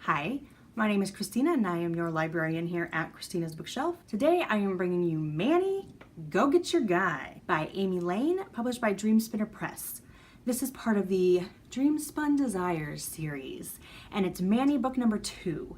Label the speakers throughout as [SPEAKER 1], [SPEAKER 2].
[SPEAKER 1] Hi, my name is Christina and I am your librarian here at Christina's Bookshelf. Today I am bringing you Manny, Go Get Your Guy by Amy Lane, published by Dreamspinner Press. This is part of the Dreamspun Desires series, and it's Manny book number 2.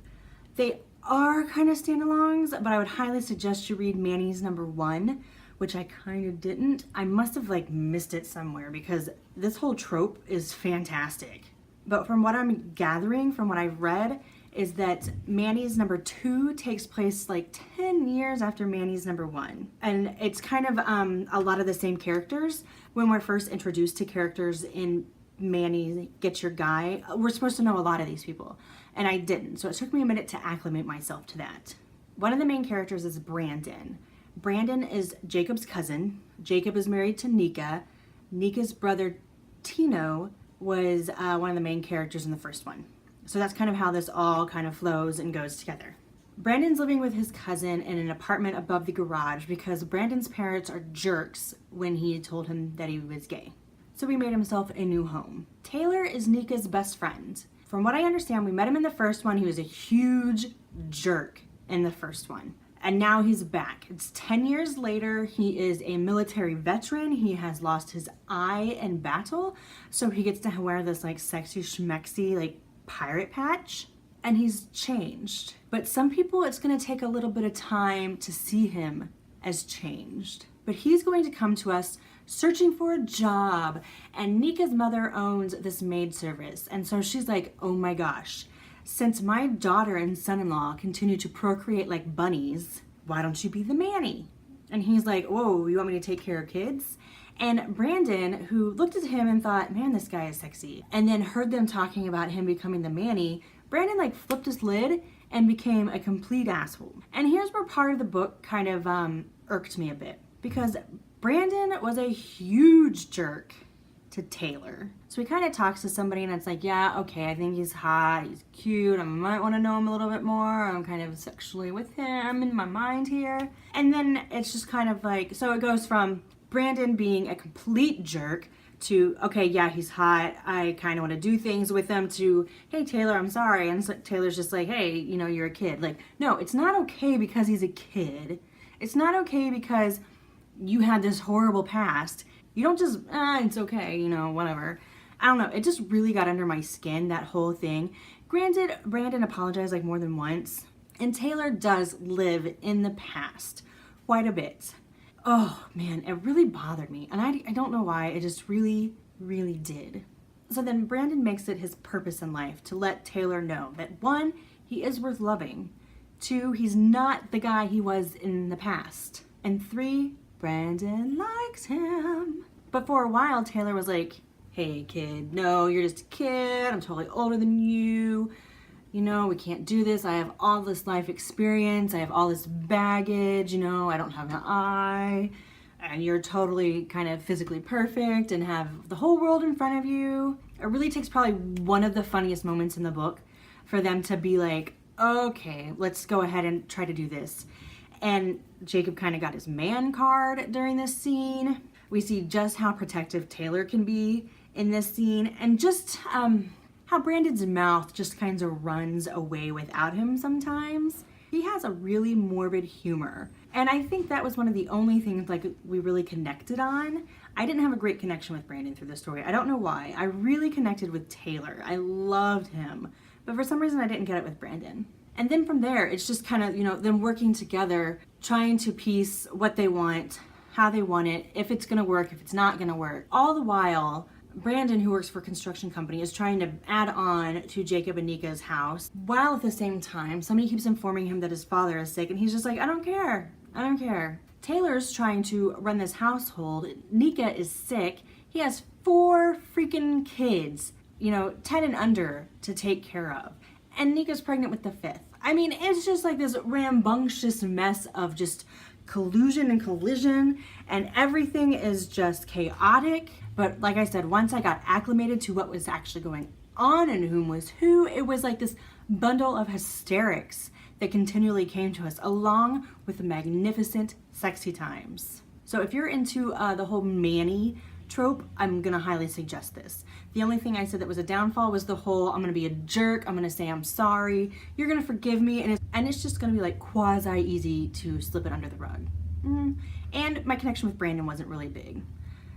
[SPEAKER 1] They are kind of standalones, but I would highly suggest you read Manny's number 1, which I kind of didn't. I must have missed it somewhere because this whole trope is fantastic. But from what I'm gathering, from what I've read, is that Manny's number 2 takes place 10 years after Manny's number 1. And it's kind of a lot of the same characters. When we're first introduced to characters in Manny, Get Your Guy, we're supposed to know a lot of these people. And I didn't, so it took me a minute to acclimate myself to that. One of the main characters is Brandon. Brandon is Jacob's cousin. Jacob is married to Nica. Nica's brother, Tino, was one of the main characters in the first one. So that's kind of how this all kind of flows and goes together. Brandon's living with his cousin in an apartment above the garage because Brandon's parents are jerks when he told him that he was gay. So he made himself a new home. Taylor is Nica's best friend. From what I understand, we met him in the first one. He was a huge jerk in the first one. And now he's back. It's 10 years later. He is a military veteran. He has lost his eye in battle. So he gets to wear this sexy schmexy pirate patch. And he's changed. But some people, it's gonna take a little bit of time to see him as changed. But he's going to come to us searching for a job. And Nika's mother owns this maid service. And so she's like, oh my gosh. Since my daughter and son-in-law continue to procreate like bunnies, why don't you be the Manny? And he's like, whoa, you want me to take care of kids? And Brandon, who looked at him and thought, man, this guy is sexy, and then heard them talking about him becoming the Manny, Brandon flipped his lid and became a complete asshole. And here's where part of the book kind of irked me a bit, because Brandon was a huge jerk to Taylor. So he kind of talks to somebody and it's yeah, okay, I think he's hot, he's cute, I might want to know him a little bit more, I'm kind of sexually with him in my mind here. And then it's just kind of so it goes from Brandon being a complete jerk to, okay, yeah, he's hot, I kind of want to do things with him, to, hey, Taylor, I'm sorry. And so Taylor's just hey, you're a kid. No, it's not okay because he's a kid. It's not okay because you had this horrible past. You don't just, it's okay, whatever. I don't know. It just really got under my skin, that whole thing. Granted, Brandon apologized more than once. And Taylor does live in the past quite a bit. Oh, man, it really bothered me. And I don't know why. It just really, really did. So then Brandon makes it his purpose in life to let Taylor know that 1, he is worth loving. 2, he's not the guy he was in the past. And 3, Brandon likes him. But for a while, Taylor was hey kid, no, you're just a kid, I'm totally older than you. We can't do this. I have all this life experience. I have all this baggage, I don't have an eye. And you're totally kind of physically perfect and have the whole world in front of you. It really takes probably one of the funniest moments in the book for them to be okay, let's go ahead and try to do this. And Jacob kind of got his man card during this scene. We see just how protective Taylor can be in this scene, and just how Brandon's mouth just kind of runs away without him sometimes. He has a really morbid humor. And I think that was one of the only things we really connected on. I didn't have a great connection with Brandon through the story. I don't know why. I really connected with Taylor. I loved him. But for some reason I didn't get it with Brandon. And then from there, it's just kind of, them working together, trying to piece what they want, how they want it, if it's gonna work, if it's not gonna work. All the while, Brandon, who works for a construction company, is trying to add on to Jacob and Nica's house, while at the same time, somebody keeps informing him that his father is sick, and he's just I don't care, I don't care. Taylor's trying to run this household. Nica is sick. He has 4 freaking kids, 10 and under to take care of. And Nica's pregnant with the 5th. I mean, it's just this rambunctious mess of just collusion and collision, and everything is just chaotic. But like I said, once I got acclimated to what was actually going on and whom was who, it was this bundle of hysterics that continually came to us, along with the magnificent sexy times. So if you're into the whole Manny trope, I'm gonna highly suggest this. The only thing I said that was a downfall was the whole I'm gonna be a jerk, I'm gonna say I'm sorry, you're gonna forgive me, and it's just gonna be like quasi easy to slip it under the rug. And my connection with Brandon wasn't really big.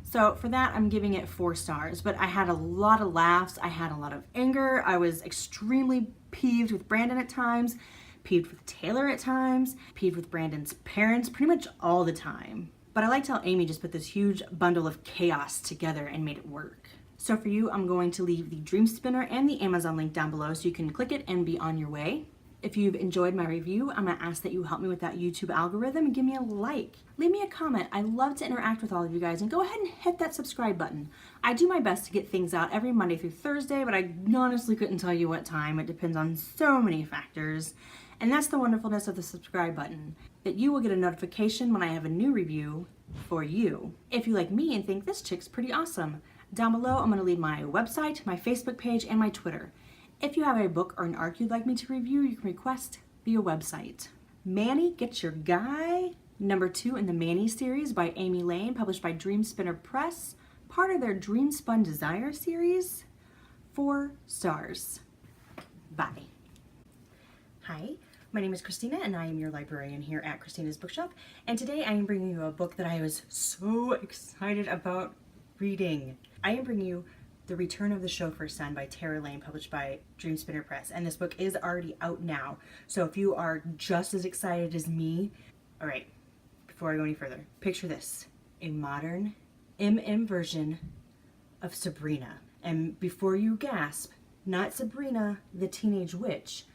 [SPEAKER 1] So for that, I'm giving it 4 stars, but I had a lot of laughs, I had a lot of anger, I was extremely peeved with Brandon at times, peeved with Taylor at times, peeved with Brandon's parents pretty much all the time. But I liked how Amy just put this huge bundle of chaos together and made it work. So for you, I'm going to leave the Dream Spinner and the Amazon link down below so you can click it and be on your way. If you've enjoyed my review, I'm gonna ask that you help me with that YouTube algorithm and give me a like. Leave me a comment. I love to interact with all of you guys, and go ahead and hit that subscribe button. I do my best to get things out every Monday through Thursday, but I honestly couldn't tell you what time. It depends on so many factors. And that's the wonderfulness of the subscribe button, that you will get a notification when I have a new review for you. If you like me and think this chick's pretty awesome, down below I'm gonna leave my website, my Facebook page, and my Twitter. If you have a book or an arc you'd like me to review, you can request via website. Manny, Get Your Guy, number 2 in the Manny series by Amy Lane, published by Dream Spinner Press, part of their Dream Spun Desire series. 4 stars. Bye. Hi, my name is Christina and I am your librarian here at Christina's Bookshelf, and today I am bringing you a book that I was so excited about reading. I am bringing you The Return of the Chauffeur's Son by Tara Lane, published by Dream Spinner Press, and this book is already out now, so if you are just as excited as me, alright, before I go any further, picture this, a modern version of Sabrina, and before you gasp, not Sabrina the Teenage Witch,